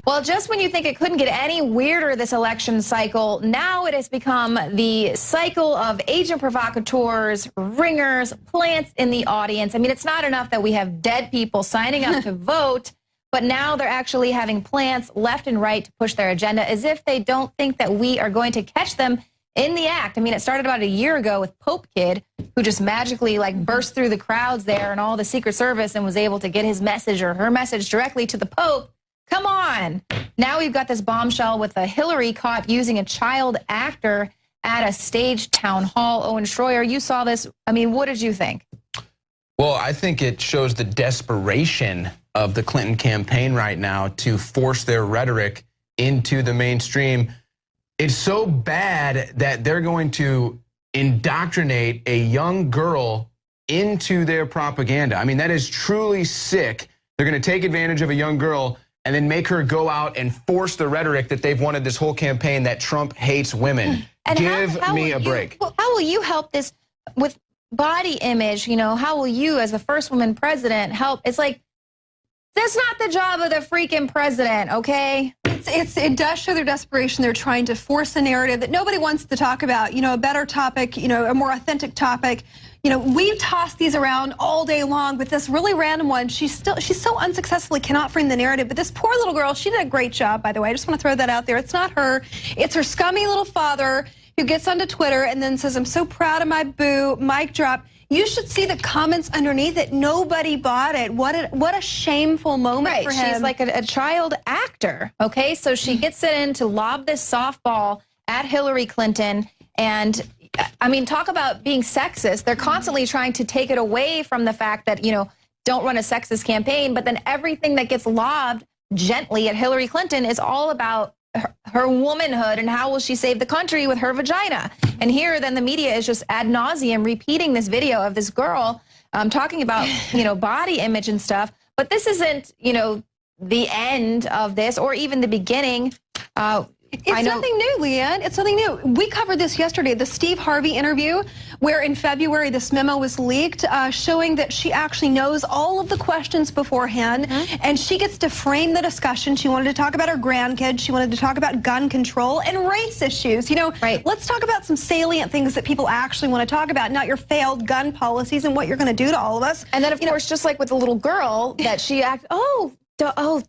Well, just when you think it couldn't get any weirder this election cycle, now it has become the cycle of agent provocateurs, ringers, plants in the audience. I mean, it's not enough that we have dead people signing up to vote, but now they're actually having plants left and right to push their agenda as if they don't think that we are going to catch them in the act. I mean, it started about a year ago with Pope Kid, who just magically burst through the crowds there and all the Secret Service and was able to get his message or her message directly to the Pope. Come on. Now we've got this bombshell with a Hillary caught using a child actor at a staged town hall. Owen Schroyer, you saw this. I mean, what did you think? Well, I think it shows the desperation of the Clinton campaign right now to force their rhetoric into the mainstream. It's so bad that they're going to indoctrinate a young girl into their propaganda. I mean, that is truly sick. They're going to take advantage of a young girl and then make her go out and force the rhetoric that they've wanted this whole campaign, that Trump hates women. And Give me a break. How will you help this with body image? You know, how will you, as the first woman president, help? It's like, that's not the job of the freaking president, okay? It does show their desperation. They're trying to force a narrative that nobody wants to talk about, you know, a better topic, you know, a more authentic topic. You know, we toss these around all day long, but this really random one, she's so unsuccessfully cannot frame the narrative. But this poor little girl, she did a great job, by the way. I just want to throw that out there. It's not her. It's her scummy little father who gets onto Twitter and then says, I'm so proud of my boo, mic drop. You should see the comments underneath it. Nobody bought it. What a shameful moment for him. She's like a child actor, okay? So she gets it in to lob this softball at Hillary Clinton. And, I mean, talk about being sexist. They're constantly trying to take it away from the fact that, you know, don't run a sexist campaign. But then everything that gets lobbed gently at Hillary Clinton is all about her womanhood and how will she save the country with her vagina. And here then the media is just ad nauseum repeating this video of this girl talking about, you know, body image and stuff. But this isn't, you know, the end of this or even the beginning. It's nothing new, Leanne. It's nothing new. We covered this yesterday, the Steve Harvey interview, where in February this memo was leaked, showing that she actually knows all of the questions beforehand, and she gets to frame the discussion. She wanted to talk about her grandkids. She wanted to talk about gun control and race issues. You know, let's talk about some salient things that people actually want to talk about, not your failed gun policies and what you're going to do to all of us. And then, of course, just like with the little girl that she acted, oh,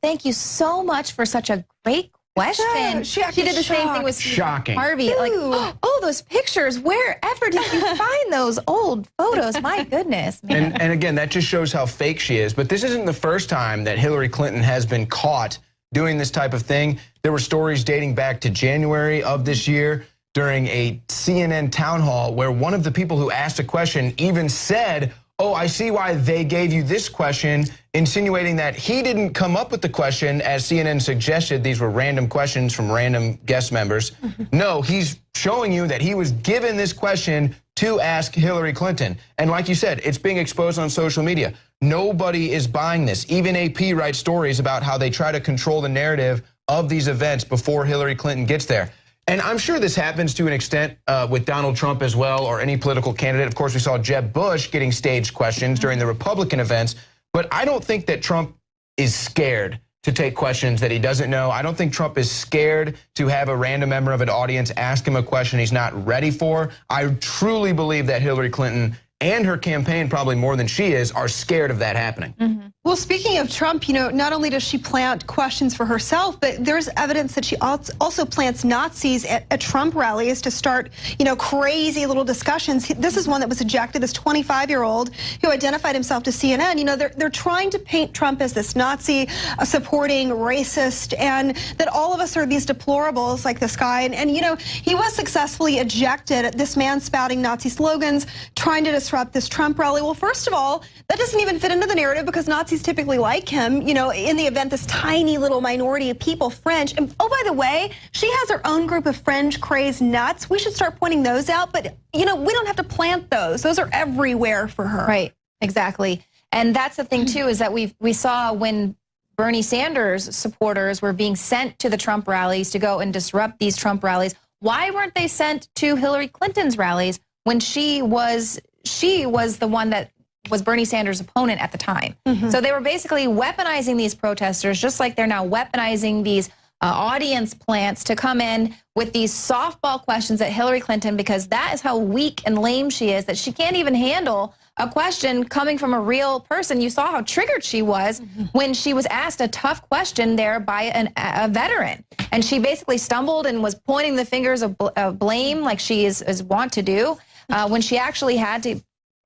thank you so much for such a great question. She did the same thing with Steve Harvey. Like, oh, those pictures. Wherever did you find those old photos? My goodness. And again, that just shows how fake she is. But this isn't the first time that Hillary Clinton has been caught doing this type of thing. There were stories dating back to January of this year during a CNN town hall where one of the people who asked a question even said, oh, I see why they gave you this question, insinuating that he didn't come up with the question as CNN suggested. These were random questions from random guest members. No, he's showing you that he was given this question to ask Hillary Clinton. And like you said, it's being exposed on social media. Nobody is buying this. Even AP writes stories about how they try to control the narrative of these events before Hillary Clinton gets there. And I'm sure this happens to an extent with Donald Trump as well, or any political candidate. Of course, we saw Jeb Bush getting staged questions during the Republican events. But I don't think that Trump is scared to take questions that he doesn't know. I don't think Trump is scared to have a random member of an audience ask him a question he's not ready for. I truly believe that Hillary Clinton and her campaign, probably more than she is, are scared of that happening. Well, speaking of Trump, you know, not only does she plant questions for herself, but there's evidence that she also plants Nazis at Trump rallies to start, you know, crazy little discussions. This is one that was ejected, this 25-year-old who identified himself to CNN. You know, they're trying to paint Trump as this Nazi supporting racist, and that all of us are these deplorables like this guy. And you know, he was successfully ejected, this man spouting Nazi slogans, trying to disrupt this Trump rally. Well, first of all, that doesn't even fit into the narrative because Nazis typically like him. You know, in the event, this tiny little minority of people, French. And oh, by the way, she has her own group of French crazed nuts. We should start pointing those out. But, you know, we don't have to plant those. Those are everywhere for her. Right, exactly. And that's the thing, too, is that we saw when Bernie Sanders supporters were being sent to the Trump rallies to go and disrupt these Trump rallies. Why weren't they sent to Hillary Clinton's rallies when she was the one that was Bernie Sanders' opponent at the time. So they were basically weaponizing these protesters, just like they're now weaponizing these audience plants to come in with these softball questions at Hillary Clinton, because that is how weak and lame she is, that she can't even handle a question coming from a real person. You saw how triggered she was when she was asked a tough question there by a veteran. And she basically stumbled and was pointing the fingers of blame like she is wont to do when she actually had to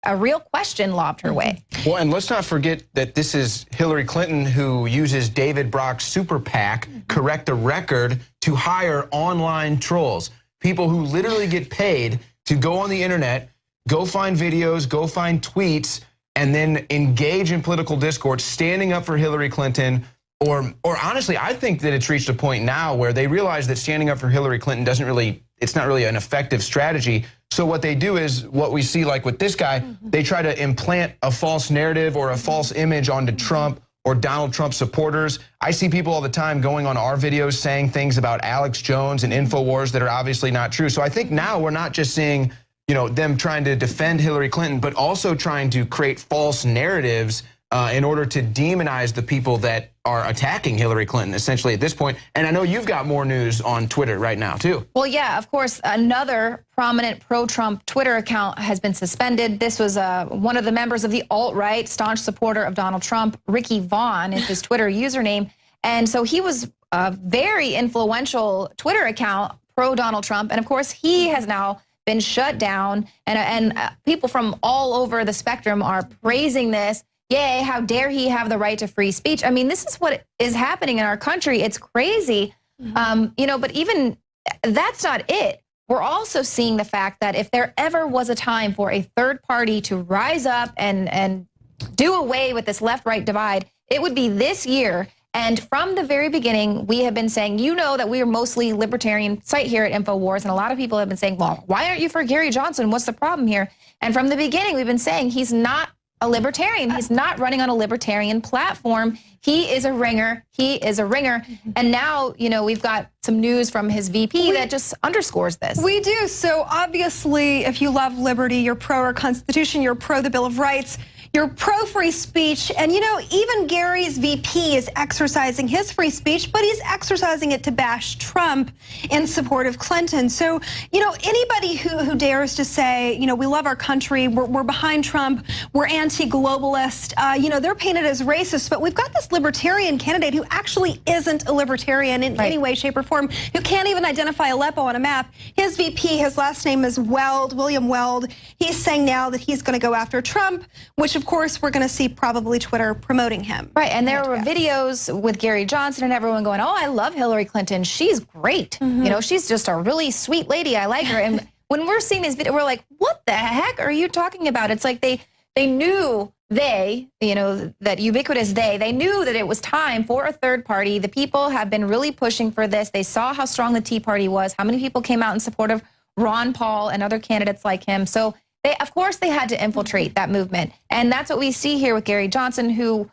a real question lobbed her way. Well, and let's not forget that this is Hillary Clinton who uses David Brock's super PAC, Correct the Record, to hire online trolls. People who literally get paid to go on the internet, go find videos, go find tweets, and then engage in political discourse, standing up for Hillary Clinton. Or honestly, I think that it's reached a point now where they realize that standing up for Hillary Clinton it's not really an effective strategy. So what they do is what we see like with this guy, they try to implant a false narrative or a false image onto Trump or Donald Trump supporters. I see people all the time going on our videos saying things about Alex Jones and InfoWars that are obviously not true. So I think now we're not just seeing, you know, them trying to defend Hillary Clinton, but also trying to create false narratives in order to demonize the people that are attacking Hillary Clinton, essentially, at this point. And I know you've got more news on Twitter right now, too. Well, yeah, of course, another prominent pro-Trump Twitter account has been suspended. This was one of the members of the alt-right, staunch supporter of Donald Trump. Ricky Vaughn is his Twitter username. And so he was a very influential Twitter account pro-Donald Trump. And, of course, he has now been shut down. And people from all over the spectrum are praising this. Yay, how dare he have the right to free speech? I mean, this is what is happening in our country. It's crazy. You know, but even that's not it. We're also seeing the fact that if there ever was a time for a third party to rise up and do away with this left-right divide, it would be this year. And from the very beginning, we have been saying, you know, that we are mostly libertarian site here at InfoWars. And a lot of people have been saying, well, why aren't you for Gary Johnson? What's the problem here? And from the beginning, we've been saying he's not a libertarian. He's not running on a libertarian platform. He is a ringer. He is a ringer. And now, you know, we've got some news from his VP that just underscores this. We do. So obviously, if you love liberty, you're pro our Constitution, you're pro the Bill of Rights, you're pro free speech. And, you know, even Gary's VP is exercising his free speech, but he's exercising it to bash Trump in support of Clinton. So, you know, anybody who dares to say, you know, we love our country, we're behind Trump, we're anti-globalist, you know, they're painted as racist. But we've got this libertarian candidate who actually isn't a libertarian in any way, shape, or form, who can't even identify Aleppo on a map. His VP, his last name is Weld, William Weld. He's saying now that he's going to go after Trump, which of course we're going to see probably Twitter promoting him. Right, and there were videos with Gary Johnson and everyone going, oh, I love Hillary Clinton. She's great. You know, she's just a really sweet lady. I like her. And when we're seeing these videos, we're like, what the heck are you talking about? It's like they knew you know, that ubiquitous they knew that it was time for a third party. The people have been really pushing for this. They saw how strong the Tea Party was, how many people came out in support of Ron Paul and other candidates like him. So of course they had to infiltrate that movement. And that's what we see here with Gary Johnson, who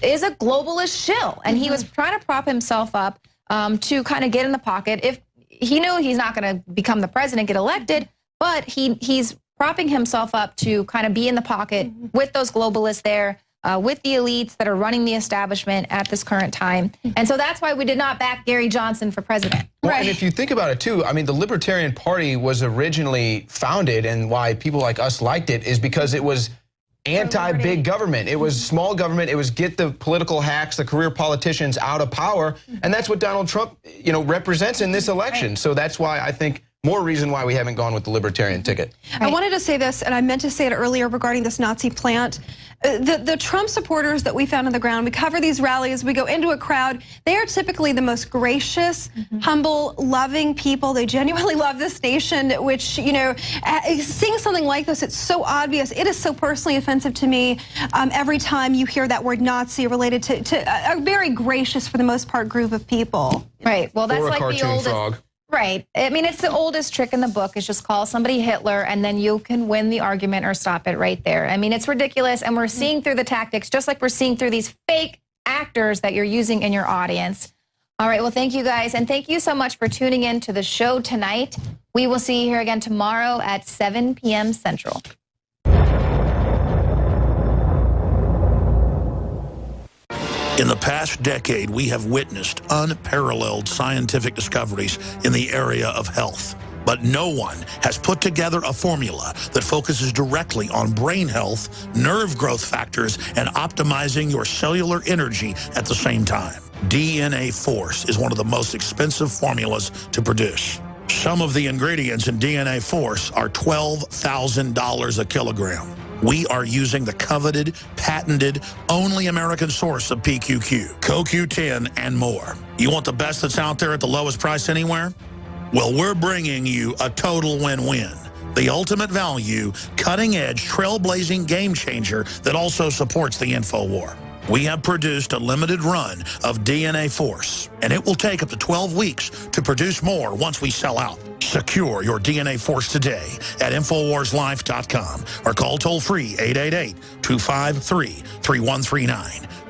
is a globalist shill. And he was trying to prop himself up to kind of get in the pocket. If he knew he's not going to become the president, get elected, but he's propping himself up to kind of be in the pocket with those globalists there, with the elites that are running the establishment at this current time. And so that's why we did not back Gary Johnson for president. Well, and if you think about it too, I mean, the Libertarian Party was originally founded, and why people like us liked it is because it was anti-big government. It was small government. It was get the political hacks, the career politicians out of power. And that's what Donald Trump, you know, represents in this election. So that's why I think more reason why we haven't gone with the libertarian ticket. I wanted to say this, and I meant to say it earlier regarding this Nazi plant. The Trump supporters that we found on the ground, we cover these rallies, we go into a crowd. They are typically the most gracious, humble, loving people. They genuinely love this nation, which, you know, seeing something like this, it's so obvious. It is so personally offensive to me every time you hear that word Nazi related to a very gracious, for the most part, group of people. Right, well, that's or a like cartoon the oldest. Frog. Right. I mean, it's the oldest trick in the book, is just call somebody Hitler and then you can win the argument or stop it right there. I mean, it's ridiculous. And we're seeing through the tactics, just like we're seeing through these fake actors that you're using in your audience. All right. Well, thank you guys. And thank you so much for tuning in to the show tonight. We will see you here again tomorrow at 7 p.m. Central. In the past decade, we have witnessed unparalleled scientific discoveries in the area of health. But no one has put together a formula that focuses directly on brain health, nerve growth factors, and optimizing your cellular energy at the same time. DNA Force is one of the most expensive formulas to produce. Some of the ingredients in DNA Force are $12,000 a kilogram. We are using the coveted, patented, only American source of PQQ, CoQ10, and more. You want the best that's out there at the lowest price anywhere? Well, we're bringing you a total win-win. The ultimate value, cutting-edge, trailblazing game changer that also supports the InfoWar. We have produced a limited run of DNA Force, and it will take up to 12 weeks to produce more once we sell out. Secure your DNA Force today at InfoWarsLife.com or call toll-free 888-253-3139.